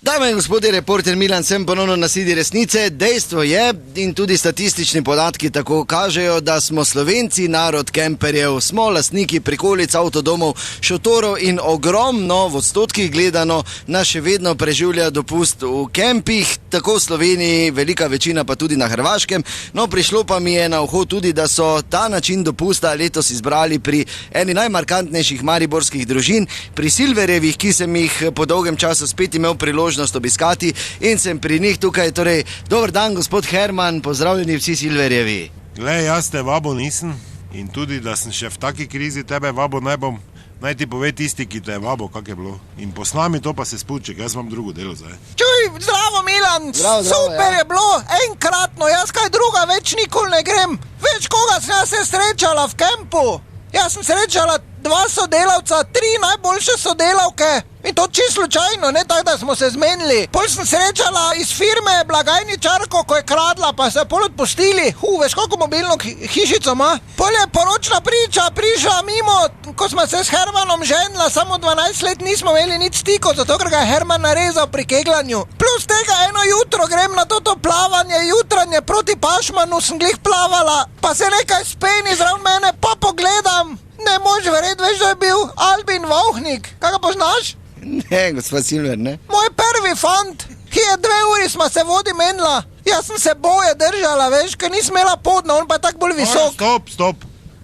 Dame in gospodje, reporter Milan, sem ponovno na sidi resnice. Dejstvo je, in tudi statistični podatki tako kažejo, da smo Slovenci narod kemperjev, smo lastniki prikolic, avtodomov, šotorov in ogromno v odstotkih gledano nas še vedno preživlja dopust v kempih, tako v Sloveniji, velika večina pa tudi na Hrvaškem. No, prišlo pa mi je na uho tudi, da so ta način dopusta letos izbrali pri eni najmarkantnejših mariborskih družin, pri Silverjevih, ki sem jih po dolgem času spet imel priložnost obiskati in sem pri njih tukaj. Torej, dober dan, gospod Herman, pozdravljeni vsi Silverjevi. Glej, jaz te vabo nisem in tudi, da sem še v taki krizi tebe vabo ne bom. Naj ti pove tisti, ki te je vabo, kak je bilo. In posnami to pa se spuček, jaz imam drugo delo zdaj. Čuj, zdravo Milan, Zdravo, super ja. je bilo, enkratno, jaz kaj druga več nikoli ne grem. Več koga sem jaz se srečala v kempu. Jaz sem srečala 2 sodelavca, 3 najboljše sodelavke. In to čisto slučajno, ne tako, da smo se zmenili. Pol sem srečala iz firme blagajničarko, ko je kradla, pa se je pol odpustili. Veš, koliko mobilno hišico ima? Pol je poročna priča prišla mimo, ko smo se s Hermanom ženila, samo 12 let nismo imeli nič stikov, zato ker ga je Herman narezal pri kegljanju. Plus tega eno jutro grem na toto plavanje, jutranje proti Pašmanu sem glih plavala, pa se nekaj speni zraven mene, pa pogledam. Ne mož verjeti, veš, da je bil Albin Vauhnik. Kaj ga poznaš? Ne, gospod Silver, ne? Moj prvi fant, ki je 2 uri smo se vodi menila. Jaz sem se boje držala, veš, ker nisem imela podna, on pa je tako bolj visok.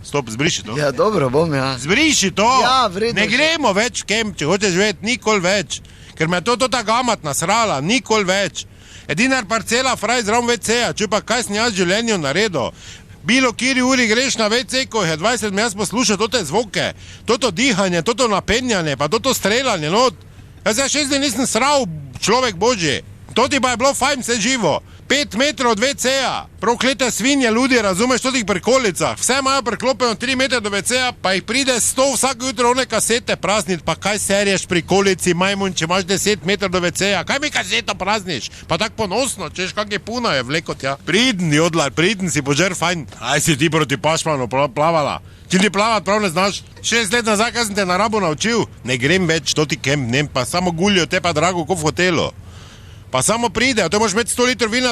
Stop, zbriši to. Ja, dobro, bom, ja. Zbriši to! Ja, vredno. Ne gremo več v kemp, če hočeš vedeti, nikoli več. Ker me je to ta gamat nasrala, nikoli več. Edinar parcela fraj zraven WC-ja, če pa kaj sem jaz v življenju naredil. Bilo kjeri uri greš na WC, ko je 20 jaz poslušal tote zvoke, toto dihanje, toto napenjanje, pa toto streljanje, no. Jaz 6 dni nisem sral, človek božji. To ti pa je bilo fajn vse živo. 5 metrov od WC-ja, proklete svinje, ljudje, razumeš, totih prikolicah. Vse imajo preklopeno 3 metre do WC-ja, pa jih pride 100 vsako jutro one kasete praznit, pa kaj serješ prikolici, majmun, če imaš 10 metrov do WC-ja, kaj mi kaseto prazniš? Pa tako ponosno, češ, kak je puna je vleko tja. Pridn, jodlar, pridn si požer fajn. Aj si ti proti Pašmanu plavala. Ti plavat prav ne znaš. 6 let nazaj, kaj sem te na rabu naučil? Ne grem več, to ti kemp, ne, pa samo guljo, te pa drago, kot v hotelu. Pa samo pride, to moraš imeti 100 litrov vina,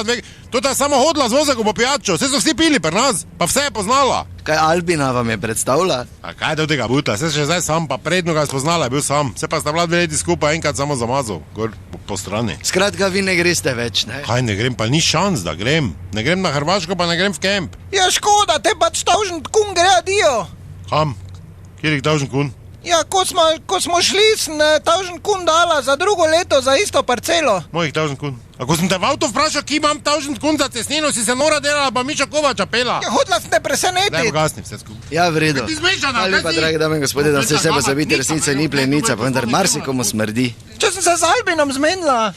to ta samo hodila z vozako po pijačo, vse so vsi pili pri nas, pa vse je poznala. Kaj Albina vam je predstavila? A kaj do tega buta, vse še zdaj sam, pa predno ga spoznala, je bil sam, vse pa sta bila 2 leti skupaj, enkrat samo zamazal, gor po strani. Skratka, vi ne greste več, ne? Kaj ne grem, pa ni šans, da grem. Ne grem na Hrvaško, pa ne grem v kemp. Ja, škoda, te pač tavžen kun gre adijo. Kam? Kjer jih tavžen kun? Ja, ko smo šli, sem tavžen kun dala za drugo leto za isto parcelo. Mojih tavžen kun. A ko sem te v avto vprašal, ki imam tavžen kun za cestnino, si se nora delala, pa Miša Kovača pela. Ja, hodila sem te presenetiti. Daj pogasni vse skupaj. Ja, v redu. Kaj ti zmešana, Hvala lepa, kaj si? dragi dame in gospodje, da se vse pozabiti, resnica ni plenica, pa vendar marsikomu smrdi. Če sem se z Albinom zmenila.